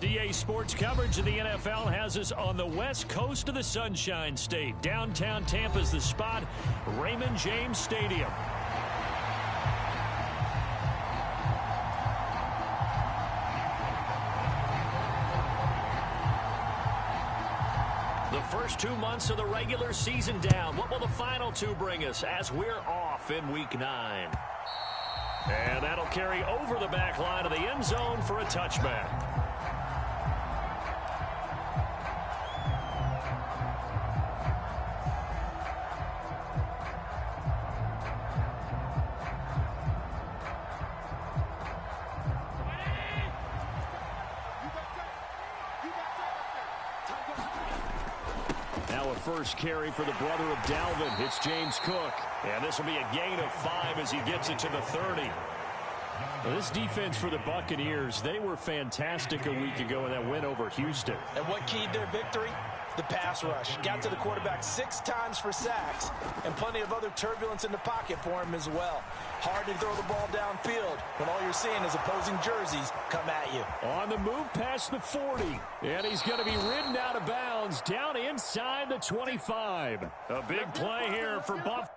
USDA Sports coverage of the NFL has us on the west coast of the Sunshine State. Downtown Tampa's the spot, Raymond James Stadium. The first 2 months of the regular season down. What will the final two bring us as we're off in Week 9? And that'll carry over the back line of the end zone for a touchback. First carry for the brother of Dalvin. It's James Cook. And this will be a gain of 5 as he gets it to the 30. Well, this defense for the Buccaneers, they were fantastic a week ago in that win over Houston. And what keyed their victory? The pass rush. Got to the quarterback 6 times for sacks, and plenty of other turbulence in the pocket for him as well. Hard to throw the ball downfield when all you're seeing is opposing jerseys come at you. On the move past the 40, and he's going to be ridden out of bounds down inside the 25. A big play here for Buffalo.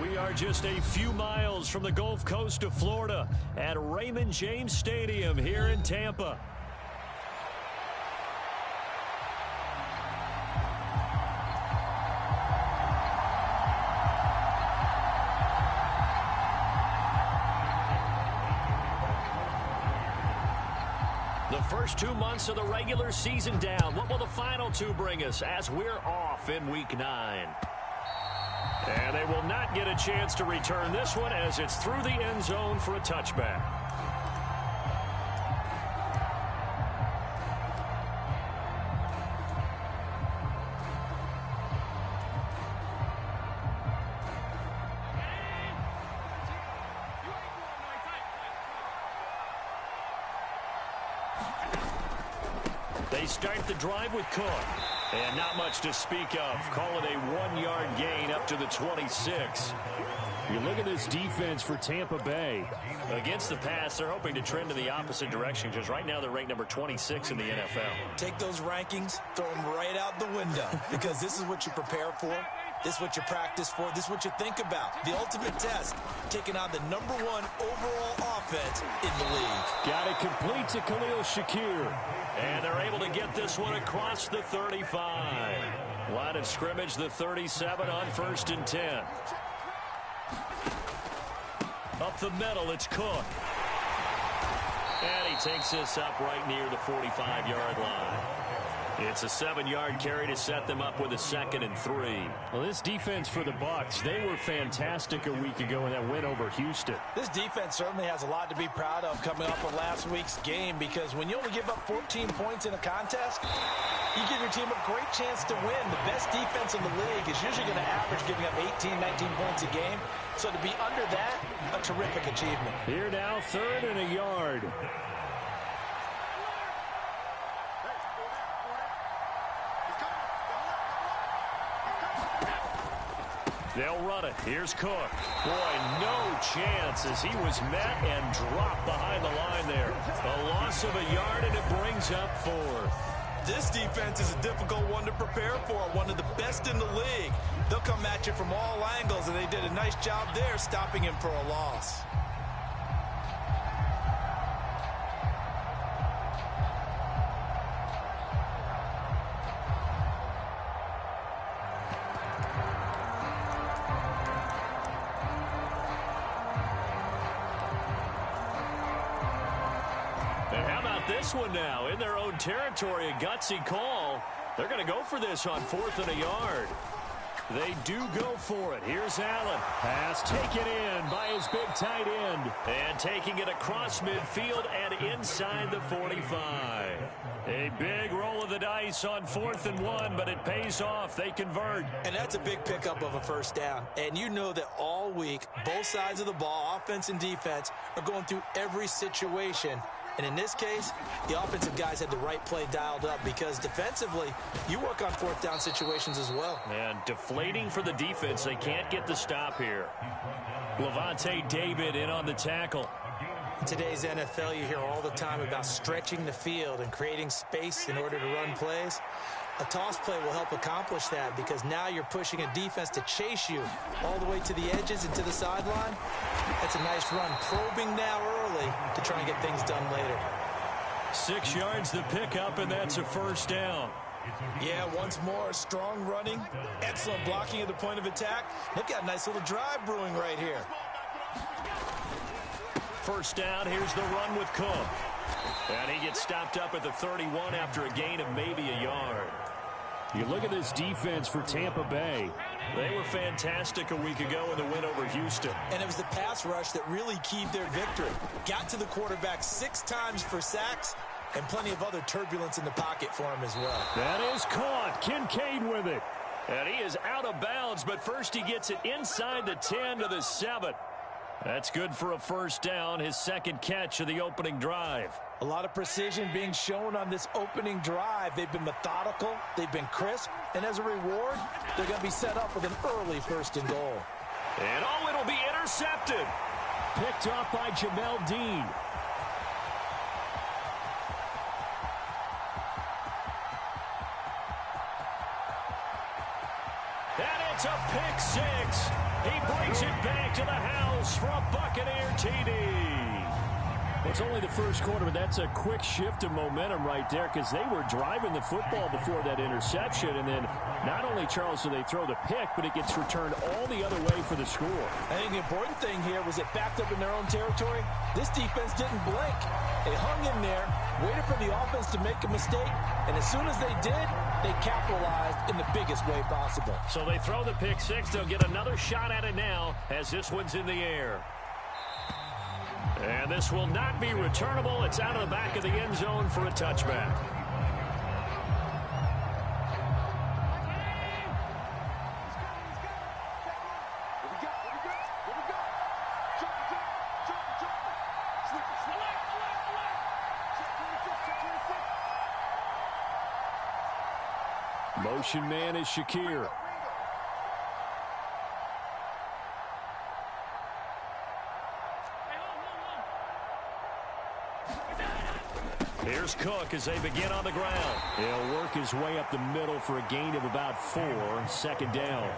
We are just a few miles from the Gulf Coast of Florida at Raymond James Stadium here in Tampa. The first 2 months of the regular season down. What will the final two bring us as we're off in Week 9? And they will not get a chance to return this one as it's through the end zone for a touchback. They start the drive with Cook. And not much to speak of. Call it a 1-yard gain up to the 26. You look at this defense for Tampa Bay. Against the pass, they're hoping to trend in the opposite direction because right now they're ranked number 26 in the NFL. Take those rankings, throw them right out the window because this is what you prepare for. This is what you practice for. This is what you think about. The ultimate test, taking on the #1 overall offense in the league. Got it complete to Khalil Shakir. And they're able to get this one across the 35. Line of scrimmage, the 37 on 1st and 10. Up the middle, it's Cook. And he takes this up right near the 45-yard line. It's a 7-yard carry to set them up with a 2nd and 3. Well, this defense for the Bucs, they were fantastic a week ago in that win over Houston. This defense certainly has a lot to be proud of coming off of last week's game, because when you only give up 14 points in a contest, you give your team a great chance to win. The best defense in the league is usually going to average giving up 18, 19 points a game. So to be under that, a terrific achievement. Here now, 3rd and a yard. They'll run it. Here's Cook. Boy, no chance as he was met and dropped behind the line there. A loss of a yard, and it brings up 4th. This defense is a difficult one to prepare for, one of the best in the league. They'll come at you from all angles, and they did a nice job there stopping him for a loss. This one now in their own territory, a gutsy call. They're going to go for this on 4th and a yard. They do go for it. Here's Allen. Pass taken in by his big tight end. And taking it across midfield and inside the 45. A big roll of the dice on 4th and 1, but it pays off. They convert. And that's a big pickup of a first down. And you know that all week, both sides of the ball, offense and defense, are going through every situation. And in this case, the offensive guys had the right play dialed up, because defensively, you work on 4th down situations as well. And deflating for the defense. They can't get the stop here. Lavonte David in on the tackle. In today's NFL, you hear all the time about stretching the field and creating space in order to run plays. A toss play will help accomplish that, because now you're pushing a defense to chase you all the way to the edges and to the sideline. That's a nice run, probing now early to try and get things done later. 6 yards the pickup, and that's a first down. Yeah, once more, strong running, excellent blocking at the point of attack. Look at a nice little drive brewing right here. First down, here's the run with Cook. And he gets stopped up at the 31 after a gain of maybe a yard. You look at this defense for Tampa Bay. They were fantastic a week ago in the win over Houston. And it was the pass rush that really keyed their victory. Got to the quarterback 6 times for sacks, and plenty of other turbulence in the pocket for him as well. That is caught. Kincaid with it. And he is out of bounds, but first he gets it inside the 10 to the 7. That's good for a first down, his 2nd catch of the opening drive. A lot of precision being shown on this opening drive. They've been methodical, they've been crisp, and as a reward, they're going to be set up with an early 1st and goal. And it'll be intercepted. Picked off by Jamel Dean. And it's a pick 6. He brings it back to the house for a Buccaneer TD. Well, it's only the first quarter, but that's a quick shift of momentum right there, because they were driving the football before that interception. And then not only, Charles, do they throw the pick, but it gets returned all the other way for the score. I think the important thing here was it backed up in their own territory. This defense didn't blink. They hung in there, waited for the offense to make a mistake, and as soon as they did, they capitalized in the biggest way possible. So they throw the pick 6. They'll get another shot at it now as this one's in the air. And this will not be returnable. It's out of the back of the end zone for a touchback. Motion man is Shakir. Here's Cook as they begin on the ground. He'll work his way up the middle for a gain of about 4. 2nd down.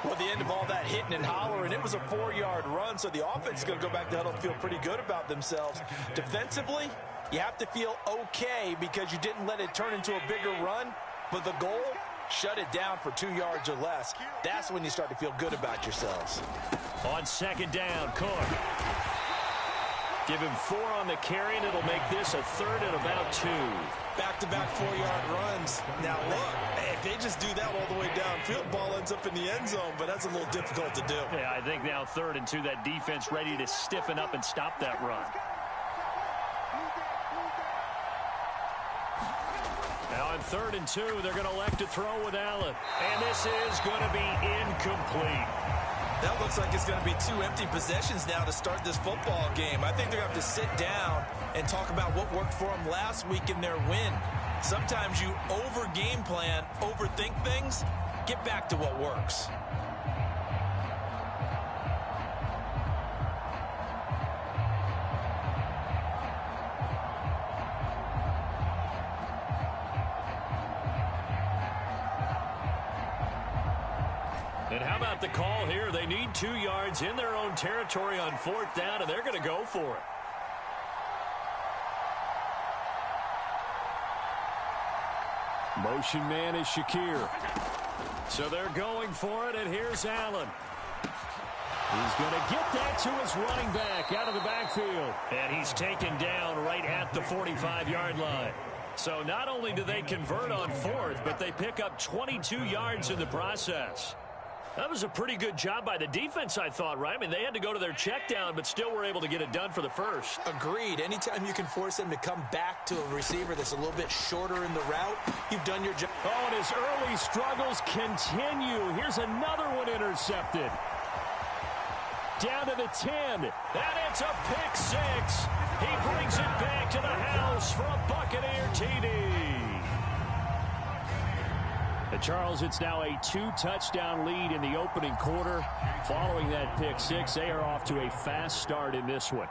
Well, at the end of all that hitting and hollering, it was a 4-yard run, so the offense is going to go back to huddle and feel pretty good about themselves. Defensively, you have to feel okay because you didn't let it turn into a bigger run, but the goal, shut it down for 2 yards or less. That's when you start to feel good about yourselves. On 2nd down, Cook. Give him 4 on the carry, and it'll make this a 3rd and about 2. Back-to-back 4-yard runs. Now, look, if they just do that all the way downfield, ball ends up in the end zone, but that's a little difficult to do. Yeah, I think now 3rd and 2, that defense ready to stiffen up and stop that run. Now on 3rd and 2, they're going to elect to throw with Allen. And this is going to be incomplete. That looks like it's going to be 2 empty possessions now to start this football game. I think they're going to have to sit down and talk about what worked for them last week in their win. Sometimes you over-game plan, overthink things. Get back to what works. And how about the call here? They need 2 yards in their own territory on 4th down, and they're going to go for it. Motion man is Shakir. So they're going for it, and here's Allen. He's going to get that to his running back out of the backfield. And he's taken down right at the 45-yard line. So not only do they convert on 4th, but they pick up 22 yards in the process. That was a pretty good job by the defense, I thought, right? I mean, they had to go to their check down, but still were able to get it done for the first. Agreed. Anytime you can force them to come back to a receiver that's a little bit shorter in the route, you've done your job. Oh, and his early struggles continue. Here's another one intercepted. Down to the 10. And it's a pick 6. He brings it back to the house for a Buccaneer TD. And Charles, it's now a 2-touchdown lead in the opening quarter. Following that pick 6, they are off to a fast start in this one.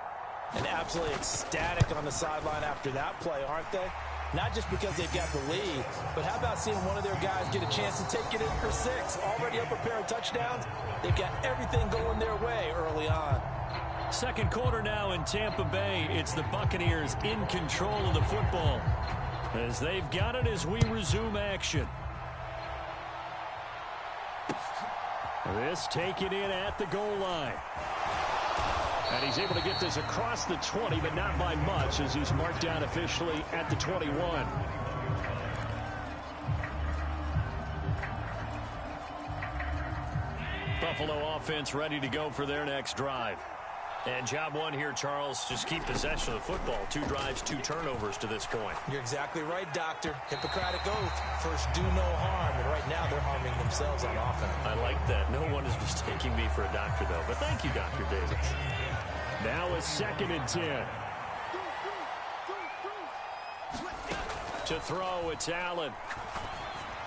And absolutely ecstatic on the sideline after that play, aren't they? Not just because they've got the lead, but how about seeing one of their guys get a chance to take it in for 6? Already up a pair of touchdowns. They've got everything going their way early on. Second quarter now in Tampa Bay. It's the Buccaneers in control of the football as they've got it as we resume action. This taken in at the goal line. And he's able to get this across the 20, but not by much as he's marked down officially at the 21. Buffalo offense ready to go for their next drive. And job one here, Charles, just keep possession of the football. 2 drives, 2 turnovers to this point. You're exactly right, Doctor. Hippocratic oath. First, do no harm. And right now, they're harming themselves on offense. I like that. No one is mistaking me for a doctor, though. But thank you, Dr. Davis. Now a 2nd and 10. To throw, it's Allen.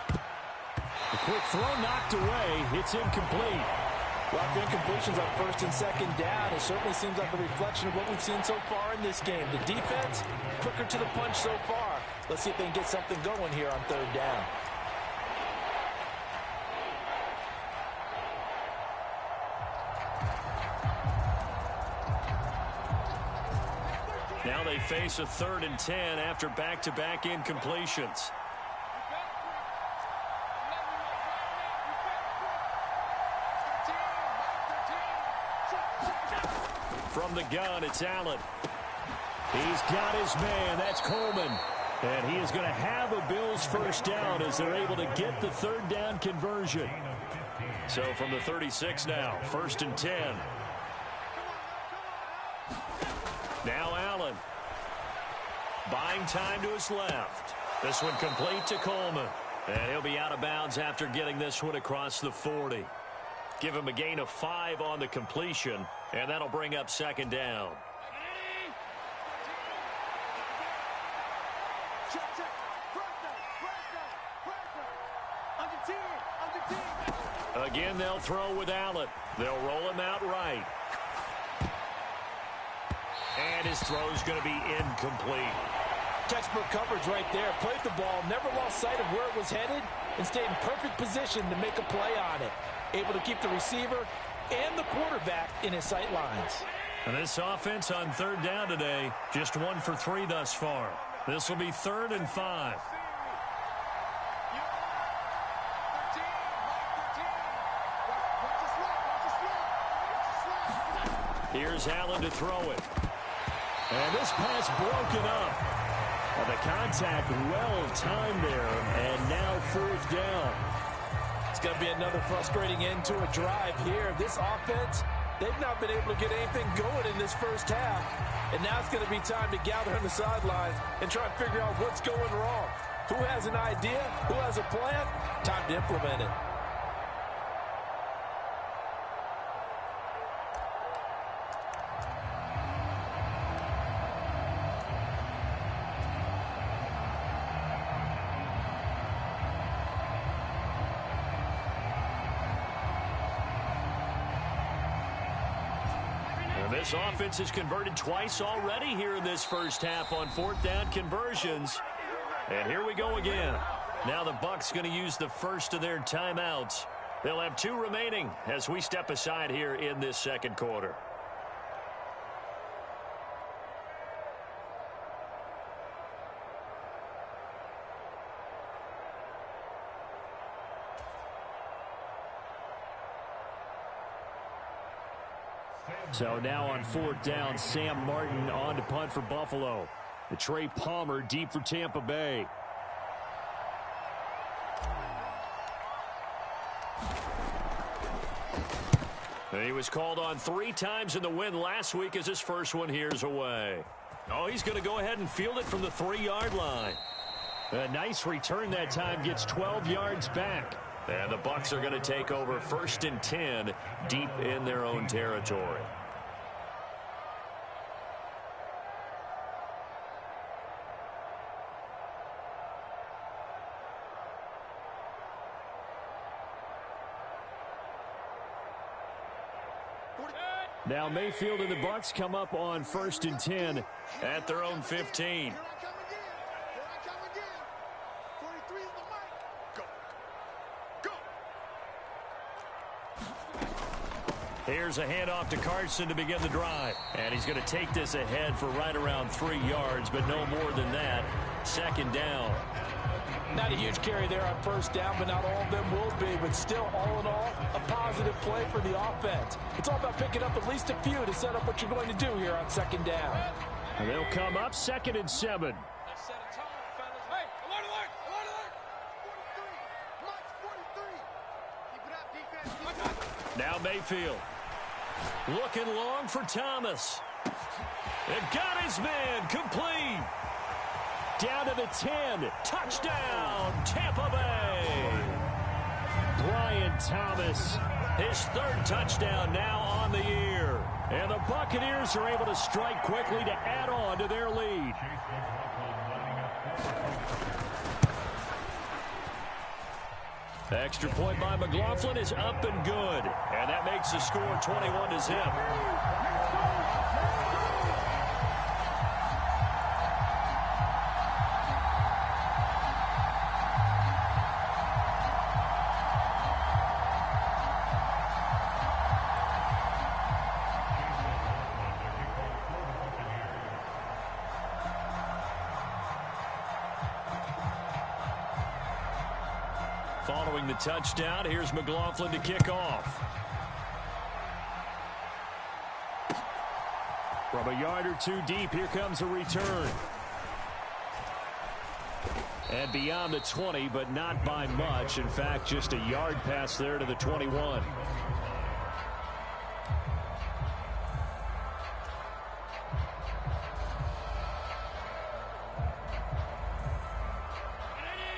The quick throw knocked away. It's incomplete. Well, the incompletions on 1st and 2nd down, it certainly seems like a reflection of what we've seen so far in this game. The defense, quicker to the punch so far. Let's see if they can get something going here on 3rd down. Now they face a 3rd and 10 after back-to-back incompletions. From the gun, it's Allen. He's got his man. That's Coleman. And he is going to have a Bills first down as they're able to get the 3rd down conversion. So from the 36 now, 1st and 10. Now Allen. Buying time to his left. This one complete to Coleman. And he'll be out of bounds after getting this one across the 40. Give him a gain of 5 on the completion, and that'll bring up 2nd down. Again, they'll throw with Allen. They'll roll him out right. And his throw's going to be incomplete. Textbook coverage right there. Played the ball, never lost sight of where it was headed, and stayed in perfect position to make a play on it. Able to keep the receiver and the quarterback in his sight lines. And this offense on 3rd down today, just 1 for 3 thus far. This will be 3rd and 5. Here's Allen to throw it. And this pass broken up. Well, the contact well timed there, and now fourth down. It's going to be another frustrating end to a drive here. This offense, they've not been able to get anything going in this first half. And now it's going to be time to gather on the sidelines and try and figure out what's going wrong. Who has an idea? Who has a plan? Time to implement it. This offense has converted twice already here in this first half on fourth down conversions. And here we go again. Now the Bucs going to use the first of their timeouts. They'll have 2 remaining as we step aside here in this second quarter. So now on fourth down, Sam Martin on to punt for Buffalo. The Trey Palmer deep for Tampa Bay. And he was called on 3 times in the win last week as his first one here's away. Oh, he's going to go ahead and field it from the 3-yard line. A nice return that time, gets 12 yards back. And the Bucs are going to take over 1st and 10 deep in their own territory. Now Mayfield and the Bucs come up on 1st and 10 at their own 15. Here's a handoff to Carson to begin the drive. And he's going to take this ahead for right around 3 yards, but no more than that. 2nd down. Not a huge carry there on first down, but not all of them will be. But still, all in all, a positive play for the offense. It's all about picking up at least a few to set up what you're going to do here on 2nd down. And they'll come up 2nd and 7. Now Mayfield. Looking long for Thomas. They've got his man complete. Down to the 10. Touchdown, Tampa Bay. Brian Thomas, his 3rd touchdown now on the year. And the Buccaneers are able to strike quickly to add on to their lead. The extra point by McLaughlin is up and good. And that makes the score 21-zip. Following the touchdown, here's McLaughlin to kick off. From a yard or 2 deep, here comes a return. And beyond the 20, but not by much. In fact, just a yard pass there to the 21.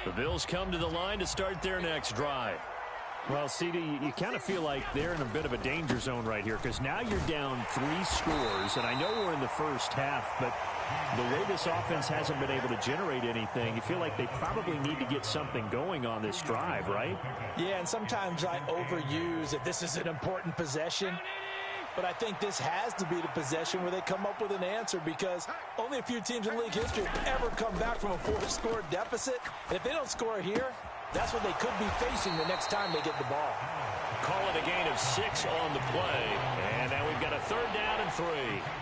The Bills come to the line to start their next drive. Well, CD, you kind of feel like they're in a bit of a danger zone right here because now you're down 3 scores, and I know we're in the first half, but the way this offense hasn't been able to generate anything, you feel like they probably need to get something going on this drive, right? Yeah, and sometimes I overuse that this is an important possession. But I think this has to be the possession where they come up with an answer because only a few teams in league history have ever come back from a 4-score deficit. And if they don't score here, that's what they could be facing the next time they get the ball. Call it a gain of 6 on the play. And now we've got a 3rd down and 3.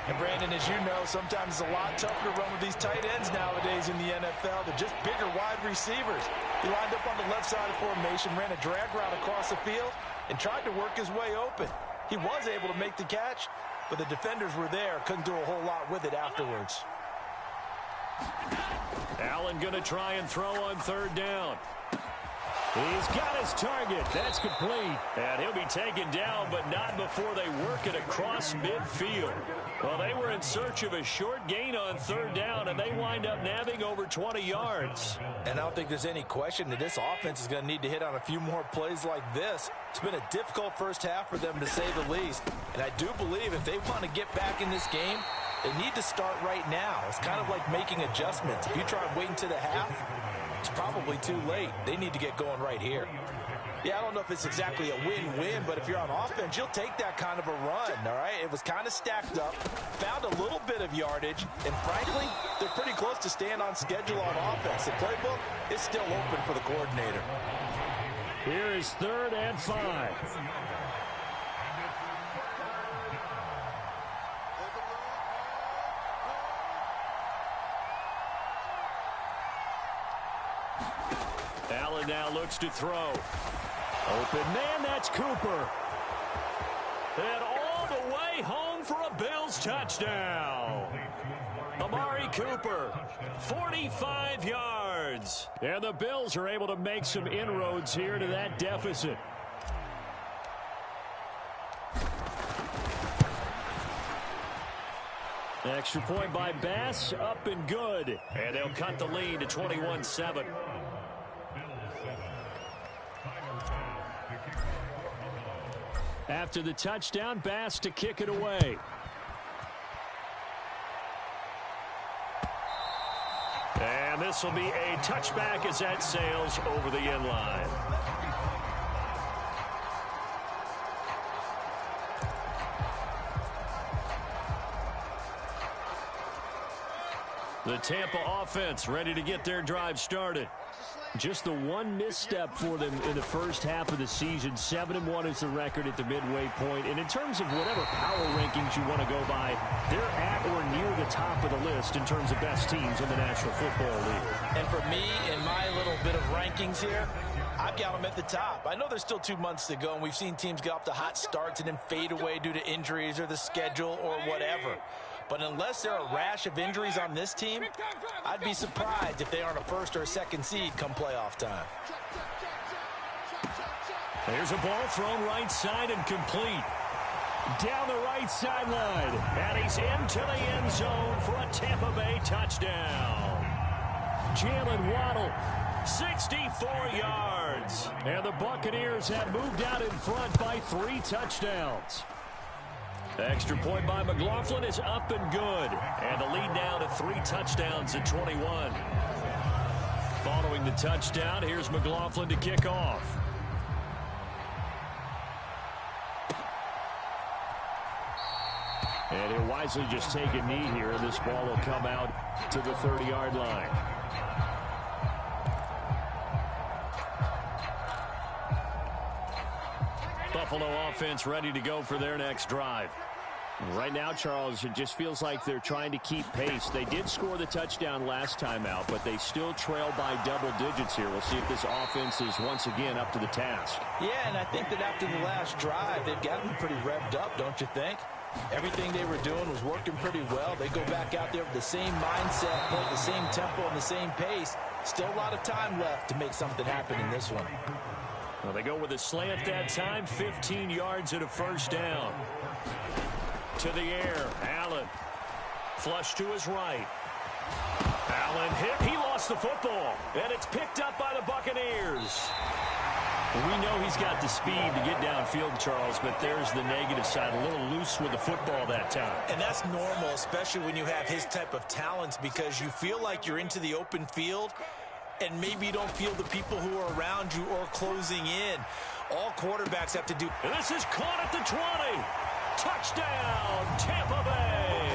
And Brandon, as you know, sometimes it's a lot tougher to run with these tight ends nowadays in the NFL. They're just bigger wide receivers. He lined up on the left side of formation, ran a drag route across the field, and tried to work his way open. He was able to make the catch, but the defenders were there, couldn't do a whole lot with it afterwards. Allen going to try and throw on third down. He's got his target. That's complete. And he'll be taken down, but not before they work it across midfield. Well, they were in search of a short gain on third down, and they wind up nabbing over 20 yards. And I don't think there's any question that this offense is going to need to hit on a few more plays like this. It's been a difficult first half for them, to say the least. And I do believe if they want to get back in this game, they need to start right now. It's kind of like making adjustments. If you try and wait until the half, it's probably too late. They need to get going right here. Yeah, I don't know if it's exactly a win-win, but if you're on offense, you'll take that kind of a run, all right? It was kind of stacked up, found a little bit of yardage, and frankly, they're pretty close to staying on schedule on offense. The playbook is still open for the coordinator. Here is 3rd and 5. Allen now looks to throw. Open man, that's Cooper. And all the way home for a Bills touchdown. Amari Cooper, 45 yards. And the Bills are able to make some inroads here to that deficit. Extra point by Bass, up and good. And they'll cut the lead to 21-7. After the touchdown, Bass to kick it away. And this will be a touchback as that sails over the end line. The Tampa offense ready to get their drive started. Just the one misstep for them in the first half of the season. 7-1 is the record at the midway point. And in terms of whatever power rankings you want to go by, they're at or near the top of the list in terms of best teams in the National Football League. And for me, in my little bit of rankings here, I've got them at the top. I know there's still 2 months to go, and we've seen teams get off to hot starts and then fade away due to injuries or the schedule or whatever. But unless there are a rash of injuries on this team, I'd be surprised if they aren't a 1st or a 2nd seed come playoff time. There's a ball thrown right side and complete. Down the right sideline. And he's into the end zone for a Tampa Bay touchdown. Jalen Waddle, 64 yards. And the Buccaneers have moved out in front by 3 touchdowns. Extra point by McLaughlin is up and good. And the lead now to 3 touchdowns at 21. Following the touchdown, here's McLaughlin to kick off. And he'll wisely just take a knee here. This ball will come out to the 30-yard line. Buffalo offense ready to go for their next drive. Right now, Charles, it just feels like they're trying to keep pace. They did score the touchdown last time out, but they still trail by double digits here. We'll see if this offense is once again up to the task. Yeah, and I think that after the last drive, they've gotten pretty revved up, don't you think? Everything they were doing was working pretty well. They go back out there with the same mindset, the same tempo, and the same pace. Still a lot of time left to make something happen in this one. Well, they go with a slant that time, 15 yards and a 1st down. To the air, Allen. Flush to his right. Allen hit. He lost the football. And it's picked up by the Buccaneers. We know he's got the speed to get downfield, Charles, but there's the negative side. A little loose with the football that time. And that's normal, especially when you have his type of talents, because you feel like you're into the open field and maybe you don't feel the people who are around you or closing in. All quarterbacks have to do. And this is caught at the 20. Touchdown, Tampa Bay.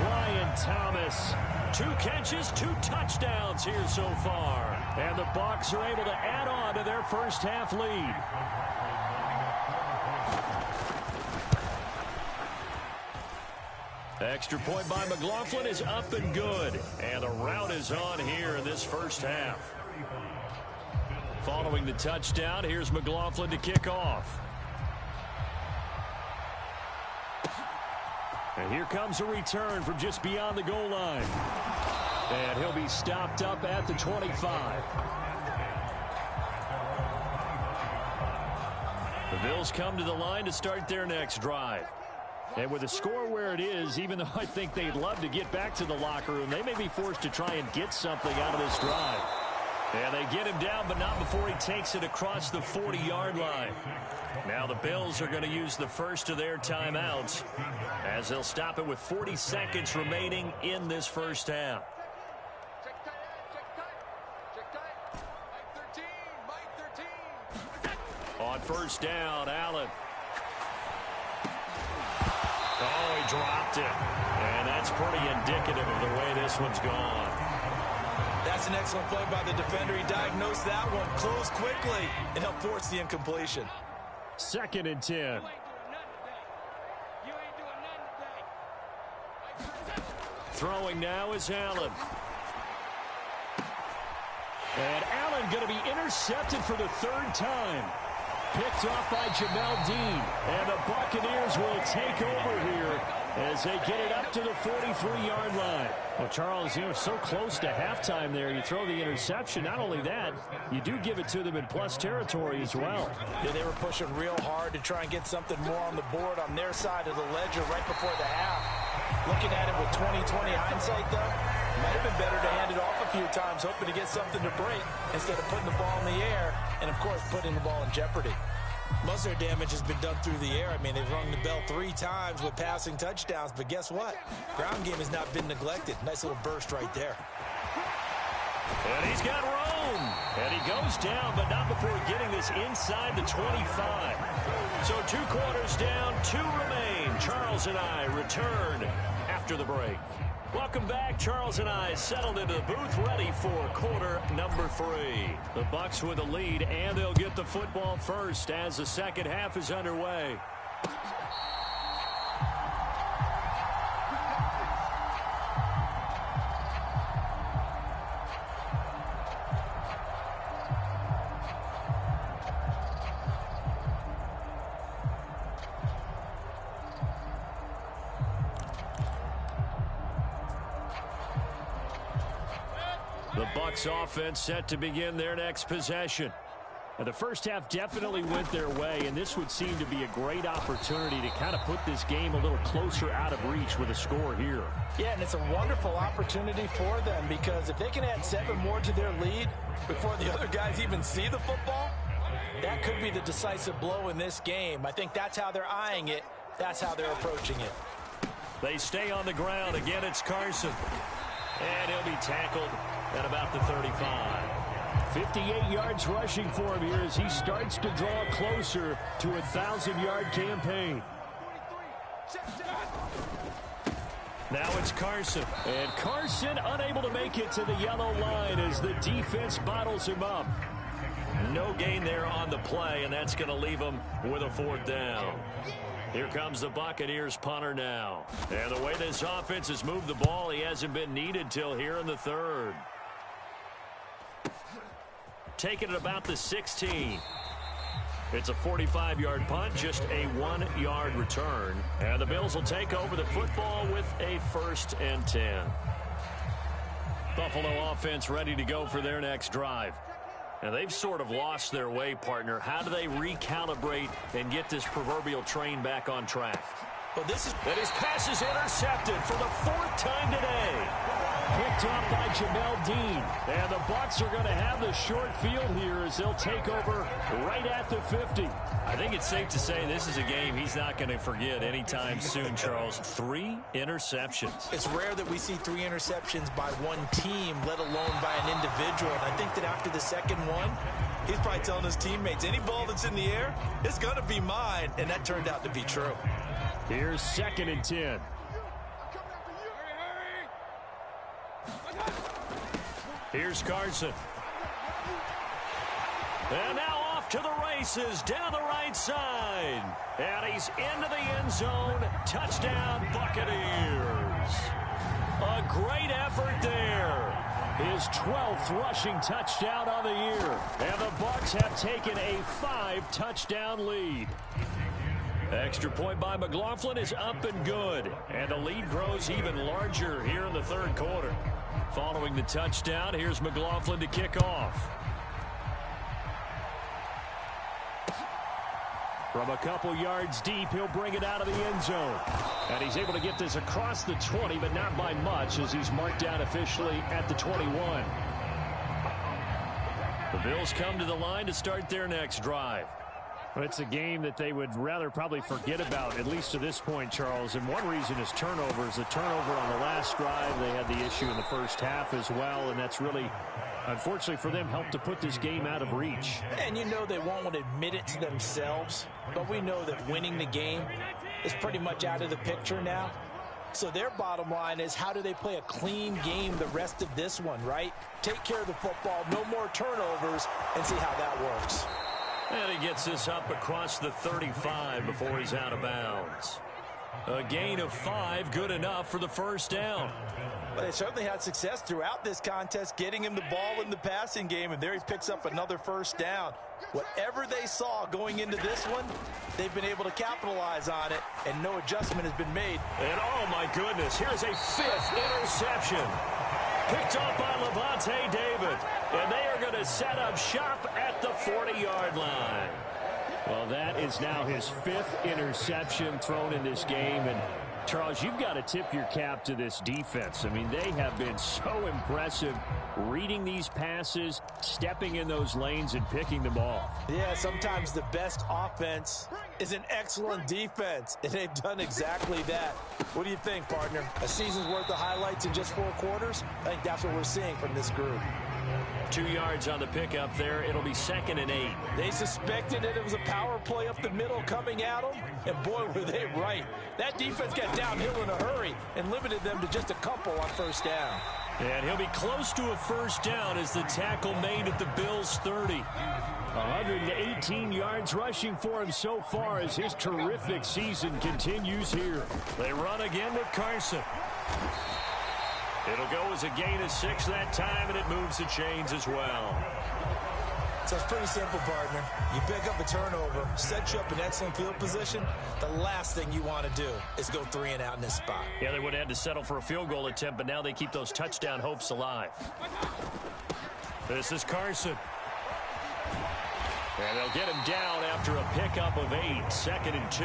Brian Thomas, 2 catches, 2 touchdowns here so far. And the Bucs are able to add on to their first half lead. Extra point by McLaughlin is up and good. And the route is on here in this first half. Following the touchdown, here's McLaughlin to kick off. And here comes a return from just beyond the goal line. And he'll be stopped up at the 25. The Bills come to the line to start their next drive. And with the score where it is, even though I think they'd love to get back to the locker room, they may be forced to try and get something out of this drive. And they get him down, but not before he takes it across the 40-yard line. Now the Bills are going to use the first of their timeouts as they'll stop it with 40 seconds remaining in this first half. On first down, Allen. Oh, he dropped it. And that's pretty indicative of the way this one's gone. That's an excellent play by the defender. He diagnosed that one, closed quickly, and helped force the incompletion. 2nd and 10. Throwing now is Allen. And Allen going to be intercepted for the 3rd time. Picked off by Jamel Dean. And the Buccaneers will take over here as they get it up to the 43-yard line. Well, Charles, so close to halftime there. You throw the interception. Not only that, you do give it to them in plus territory as well. Yeah, they were pushing real hard to try and get something more on the board on their side of the ledger right before the half. Looking at it with 20/20 hindsight, though, might have been better to hand it off a few times, hoping to get something to break instead of putting the ball in the air and, of course, putting the ball in jeopardy. Most of their damage has been done through the air. I mean, they've rung the bell 3 times with passing touchdowns, but guess what? Ground game has not been neglected. Nice little burst right there. And he's got room. And he goes down, but not before getting this inside the 25. So 2 quarters down, 2 remain. Charles and I return after the break. Welcome back. Charles and I settled into the booth, ready for quarter number 3. The Bucs with a lead, and they'll get the football first as the second half is underway. The Bucs offense set to begin their next possession. And the first half definitely went their way, and this would seem to be a great opportunity to kind of put this game a little closer out of reach with a score here. Yeah, and it's a wonderful opportunity for them because if they can add 7 more to their lead before the other guys even see the football, that could be the decisive blow in this game. I think that's how they're eyeing it. That's how they're approaching it. They stay on the ground. Again, it's Carson. And he'll be tackled at about the 35. 58 yards rushing for him here as he starts to draw closer to a 1,000-yard campaign. Now it's Carson. And Carson unable to make it to the yellow line as the defense bottles him up. No gain there on the play, and that's going to leave him with a 4th down. Here comes the Buccaneers punter now. And the way this offense has moved the ball, he hasn't been needed till here in the 3rd. Taking it about the 16. It's a 45-yard punt, just a 1-yard return. And the Bills will take over the football with a 1st and 10. Buffalo offense ready to go for their next drive. And they've sort of lost their way, partner. How do they recalibrate and get this proverbial train back on track? Well, and his pass is intercepted for the 4th time today. Picked off by Jamel Dean. And the Bucs are going to have the short field here as they'll take over right at the 50. I think it's safe to say this is a game he's not going to forget anytime soon, Charles. 3 interceptions. It's rare that we see 3 interceptions by one team, let alone by an individual. And I think that after the second one, he's probably telling his teammates, any ball that's in the air, it's going to be mine. And that turned out to be true. Here's 2nd and 10. Here's Carson. And now off to the races down the right side. And he's into the end zone. Touchdown, Buccaneers. A great effort there. His 12th rushing touchdown on the year. And the Bucs have taken a 5-touchdown lead. Extra point by McLaughlin is up and good. And the lead grows even larger here in the third quarter. Following the touchdown, here's McLaughlin to kick off. From a couple yards deep, he'll bring it out of the end zone. And he's able to get this across the 20, but not by much, as he's marked down officially at the 21. The Bills come to the line to start their next drive. Well, it's a game that they would rather probably forget about, at least to this point, Charles. And one reason is turnovers. The turnover on the last drive, they had the issue in the first half as well, and that's really, unfortunately for them, helped to put this game out of reach. And you know they won't admit it to themselves, but we know that winning the game is pretty much out of the picture now. So their bottom line is, how do they play a clean game the rest of this one, right? Take care of the football, no more turnovers, and see how that works. And he gets this up across the 35 before he's out of bounds. A gain of 5, good enough for the first down. But they certainly had success throughout this contest, getting him the ball in the passing game, and there he picks up another first down. Whatever they saw going into this one, they've been able to capitalize on it, and no adjustment has been made. And oh my goodness, here's a 5th interception. Picked up by Lavonte David, and they are going to set up shop at the 40-yard line. Well, that is now his 5th interception thrown in this game. And, Charles, you've got to tip your cap to this defense. I mean, they have been so impressive reading these passes, stepping in those lanes, and picking them off. Yeah, sometimes the best offense is an excellent defense, and they've done exactly that. What do you think, partner? A season's worth of highlights in just 4 quarters? I think that's what we're seeing from this group. 2 yards on the pickup there. It'll be 2nd and 8. They suspected that it was a power play up the middle coming at them, and boy, were they right. That defense got downhill in a hurry and limited them to just a couple on first down. And he'll be close to a first down as the tackle made at the Bills' 30. 118 yards rushing for him so far as his terrific season continues here. They run again with Carson. It'll go as a gain of 6 that time, and it moves the chains as well. So it's pretty simple, partner. You pick up a turnover, set you up in excellent field position. The last thing you want to do is go 3 and out in this spot. Yeah, they would have had to settle for a field goal attempt, but now they keep those touchdown hopes alive. This is Carson. And they'll get him down after a pickup of 8, 2nd and 2.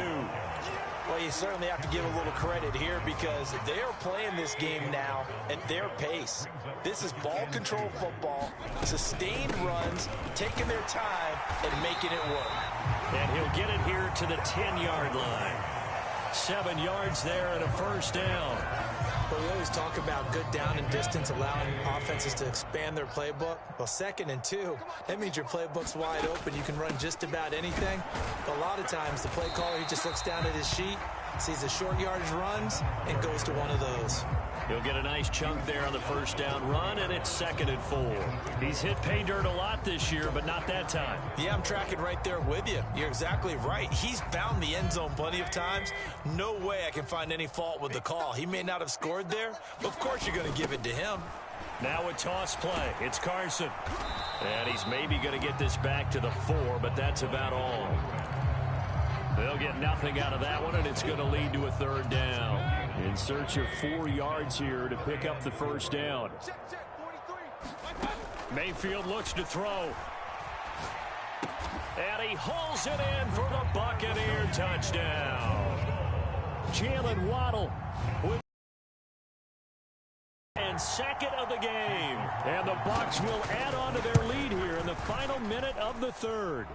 Well, you certainly have to give a little credit here because they are playing this game now at their pace. This is ball control football, sustained runs, taking their time and making it work. And he'll get it here to the 10-yard line. 7 yards there and a first down. But we always talk about good down and distance, allowing offenses to expand their playbook. Well, 2nd and 2, that means your playbook's wide open. You can run just about anything. But a lot of times, the play caller, he just looks down at his sheet, sees the short yardage runs, and goes to one of those. He'll get a nice chunk there on the first down run, and it's 2nd and 4. He's hit pay dirt a lot this year, but not that time. Yeah, I'm tracking right there with you. You're exactly right. He's found the end zone plenty of times. No way I can find any fault with the call. He may not have scored there, but of course you're going to give it to him. Now a toss play. It's Carson. And he's maybe going to get this back to the 4, but that's about all. They'll get nothing out of that one, and it's going to lead to a 3rd down. In search of 4 yards here to pick up the first down. Mayfield looks to throw. And he hauls it in for the Buccaneer touchdown. Jalen Waddle with and 2nd of the game. And the Bucs will add on to their lead here in the final minute of the 3rd.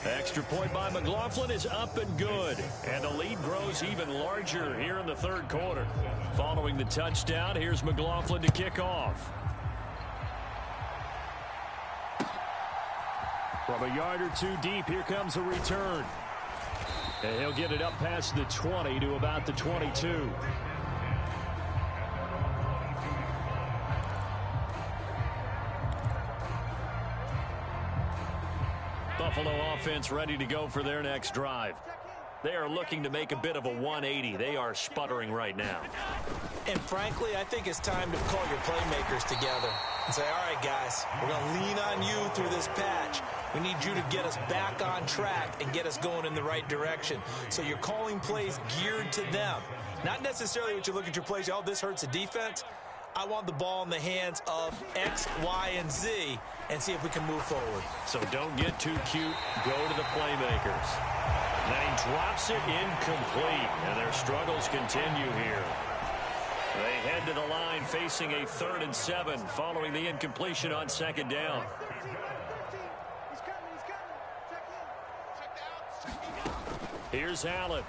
Extra point by McLaughlin is up and good. And the lead grows even larger here in the 3rd quarter. Following the touchdown, here's McLaughlin to kick off. From a yard or 2 deep, here comes a return. And he'll get it up past the 20 to about the 22. Buffalo offense ready to go for their next drive. They are looking to make a bit of a 180. They are sputtering right now. And frankly, I think it's time to call your playmakers together and say, all right, guys, we're going to lean on you through this patch. We need you to get us back on track and get us going in the right direction. So you're calling plays geared to them. Not necessarily what you look at your plays, oh, this hurts the defense. I want the ball in the hands of X, Y, and Z and see if we can move forward. So don't get too cute. Go to the playmakers. Then he drops it incomplete, and their struggles continue here. They head to the line facing a 3rd and 7 following the incompletion on 2nd down. Here's Allen.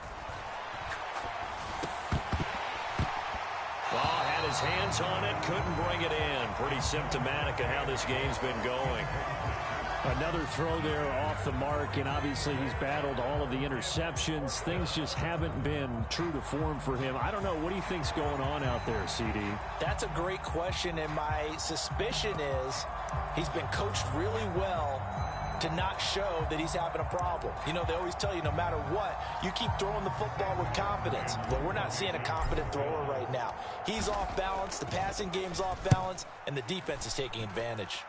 Ball had his hands on it, couldn't bring it in. Pretty symptomatic of how this game's been going. Another throw there off the mark, and obviously he's battled all of the interceptions. Things just haven't been true to form for him. I don't know. What do you think's going on out there, CD? That's a great question, and my suspicion is he's been coached really well to not show that he's having a problem. You know, they always tell you no matter what, you keep throwing the football with confidence. Well, we're not seeing a confident thrower right now. He's off balance, the passing game's off balance, and the defense is taking advantage.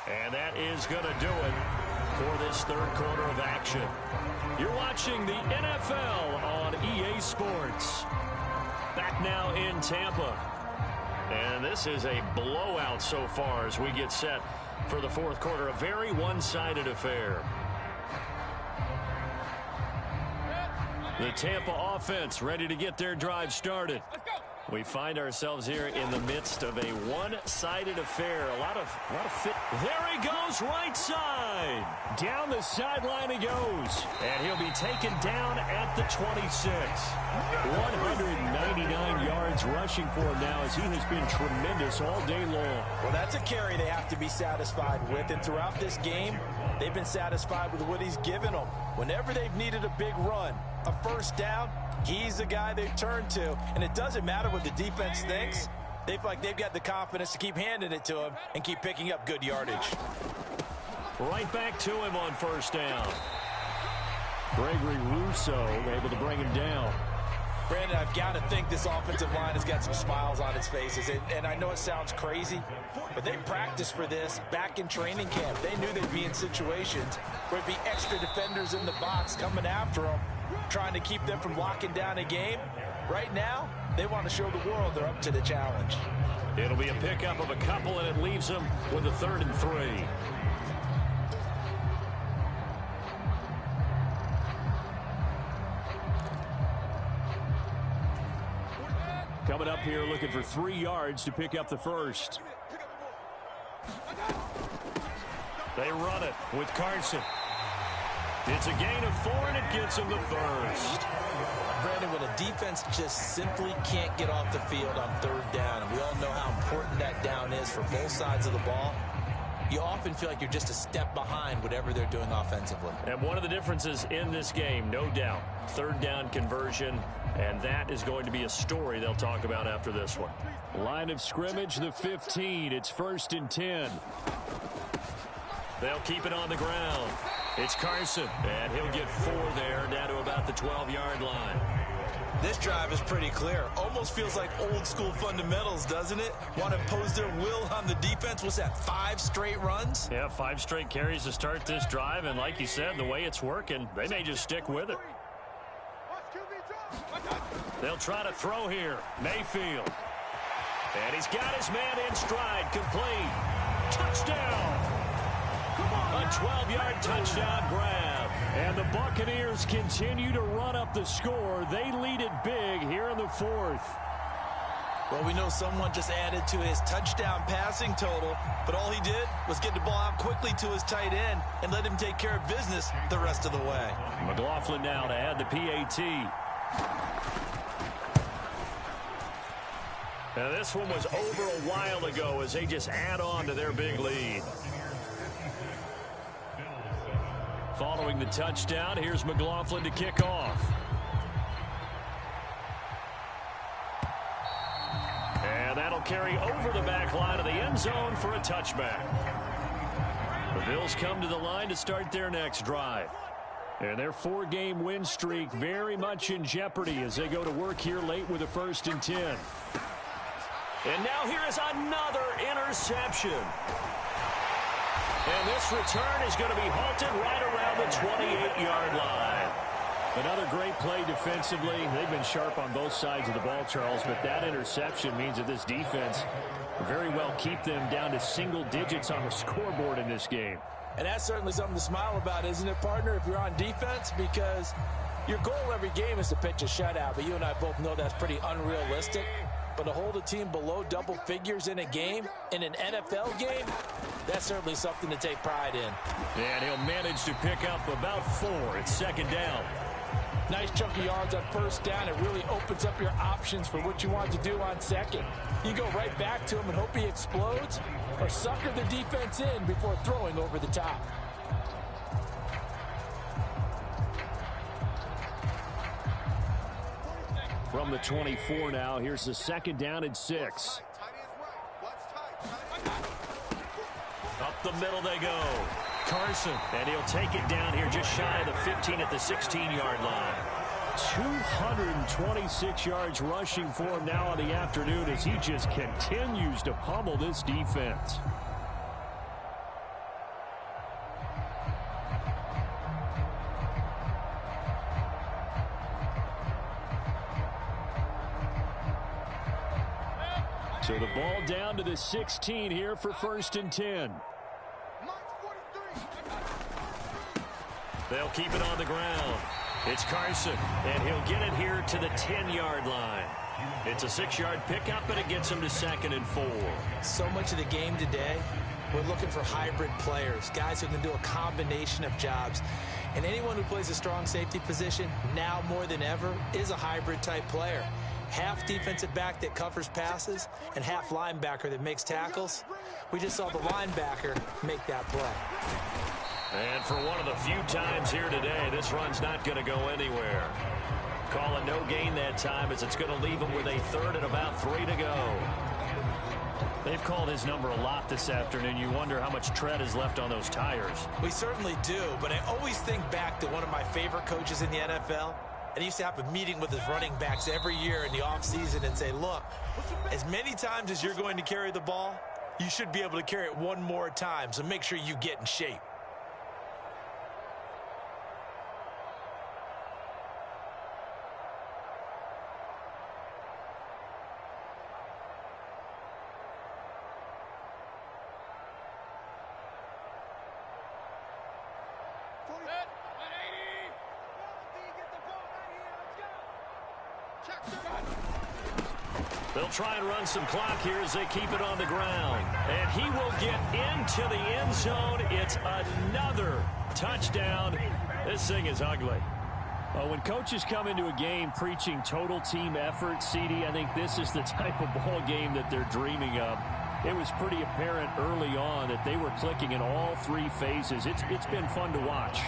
And that is going to do it for this 3rd quarter of action. You're watching the NFL on EA Sports. Back now in Tampa. And this is a blowout so far as we get set for the 4th quarter. A very one-sided affair. The Tampa offense ready to get their drive started. We find ourselves here in the midst of a one-sided affair. A lot of fit. There he goes, right side. Down the sideline he goes. And he'll be taken down at the 26. 199 yards rushing for him now as he has been tremendous all day long. Well, that's a carry they have to be satisfied with. And throughout this game, they've been satisfied with what he's given them. Whenever they've needed a big run, a 1st down, he's the guy they've turned to. And it doesn't matter what the defense thinks. They feel like they've got the confidence to keep handing it to him and keep picking up good yardage. Right back to him on 1st down. Gregory Rousseau able to bring him down. Brandon, I've got to think this offensive line has got some smiles on its faces. And I know it sounds crazy, but they practiced for this back in training camp. They knew they'd be in situations where it'd be extra defenders in the box coming after them, trying to keep them from locking down a game. Right now, they want to show the world they're up to the challenge. It'll be a pickup of a couple, and it leaves them with a 3rd and 3. Coming up here looking for 3 yards to pick up the 1st. They run it with Carson. It's a gain of 4, and it gets him the 1st. Brandon, when a defense just simply can't get off the field on 3rd down, and we all know how important that down is for both sides of the ball, you often feel like you're just a step behind whatever they're doing offensively. And one of the differences in this game, no doubt, 3rd down conversion, and that is going to be a story they'll talk about after this one. Line of scrimmage, the 15. It's 1st and 10. They'll keep it on the ground. It's Carson, and he'll get 4 there, down to about the 12-yard line. This drive is pretty clear. Almost feels like old-school fundamentals, doesn't it? Want to impose their will on the defense. What's that, 5 straight runs? Yeah, 5 straight carries to start this drive, and like you said, the way it's working, they may just stick with it. They'll try to throw here. Mayfield. And he's got his man in stride. Complete. Touchdown. A 12-yard touchdown grab. And the Buccaneers continue to run up the score. They lead it big here in the 4th. Well, we know someone just added to his touchdown passing total, but all he did was get the ball out quickly to his tight end and let him take care of business the rest of the way. McLaughlin now to add the PAT. Now, this one was over a while ago as they just add on to their big lead. Following the touchdown, here's McLaughlin to kick off. And that'll carry over the back line of the end zone for a touchback. The Bills come to the line to start their next drive. And their 4-game win streak very much in jeopardy as they go to work here late with a 1st and 10. And now here is another interception. And this return is going to be halted right around the 28-yard line. Another great play defensively. They've been sharp on both sides of the ball, Charles, but that interception means that this defense very well keep them down to single digits on the scoreboard in this game. And that's certainly something to smile about, isn't it, partner, if you're on defense? Because your goal every game is to pitch a shutout, but you and I both know that's pretty unrealistic. But to hold a team below double figures in a game, in an NFL game, that's certainly something to take pride in. And he'll manage to pick up about 4. It's second down. Nice chunk of yards on first down. It really opens up your options for what you want to do on second. You go right back to him and hope he explodes, or sucker the defense in before throwing over the top. From the 24 now, here's the second down and 6. Up the middle they go. Carson, and he'll take it down here just shy of the 15 at the 16-yard line. 226 yards rushing for him now on the afternoon as he just continues to pummel this defense. So the ball down to the 16 here for 1st and 10. They'll keep it on the ground. It's Carson, and he'll get it here to the 10-yard line. It's a 6-yard pickup, and it gets him to 2nd and 4. So much of the game today, we're looking for hybrid players, guys who can do a combination of jobs. And anyone who plays a strong safety position, now more than ever, is a hybrid-type player. Half defensive back that covers passes and half linebacker that makes tackles. We just saw the linebacker make that play. And for one of the few times here today, this run's not going to go anywhere. Calling no gain that time as it's going to leave him with a 3rd and about 3 to go. They've called his number a lot this afternoon. You wonder how much tread is left on those tires. We certainly do, but I always think back to one of my favorite coaches in the NFL. And he used to have a meeting with his running backs every year in the offseason and say, look, as many times as you're going to carry the ball, you should be able to carry it one more time, so make sure you get in shape. They'll try and run some clock here as they keep it on the ground. And he will get into the end zone. It's another touchdown. This thing is ugly. Well, when coaches come into a game preaching total team effort, CD, I think this is the type of ball game that they're dreaming of. It was pretty apparent early on that they were clicking in all 3 phases. It's been fun to watch.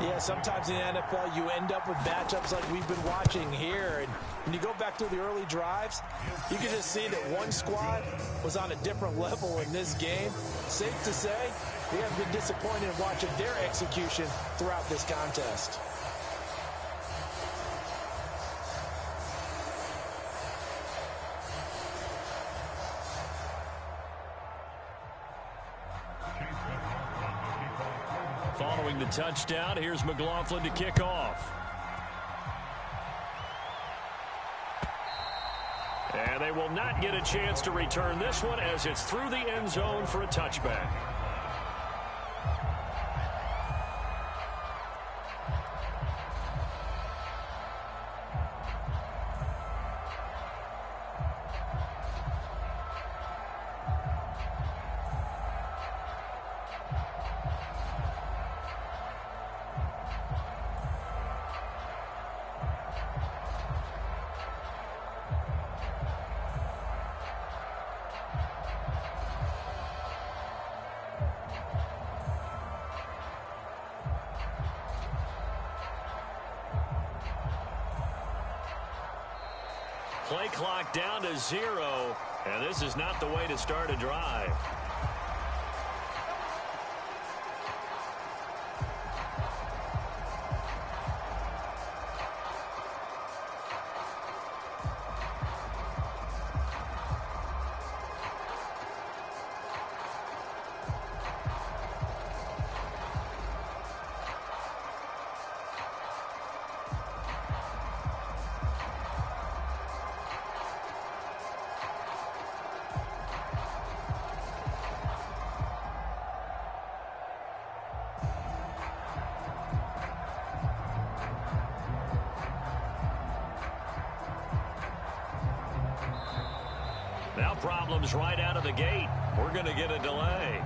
Yeah, sometimes in the NFL you end up with matchups like we've been watching here. And when you go back to the early drives, you can just see that one squad was on a different level in this game. Safe to say, we have been disappointed in watching their execution throughout this contest. Following the touchdown, here's McLaughlin to kick off. And they will not get a chance to return this one as it's through the end zone for a touchback. Play clock down to 0, and this is not the way to start a drive. Now problems right out of the gate. We're going to get a delay.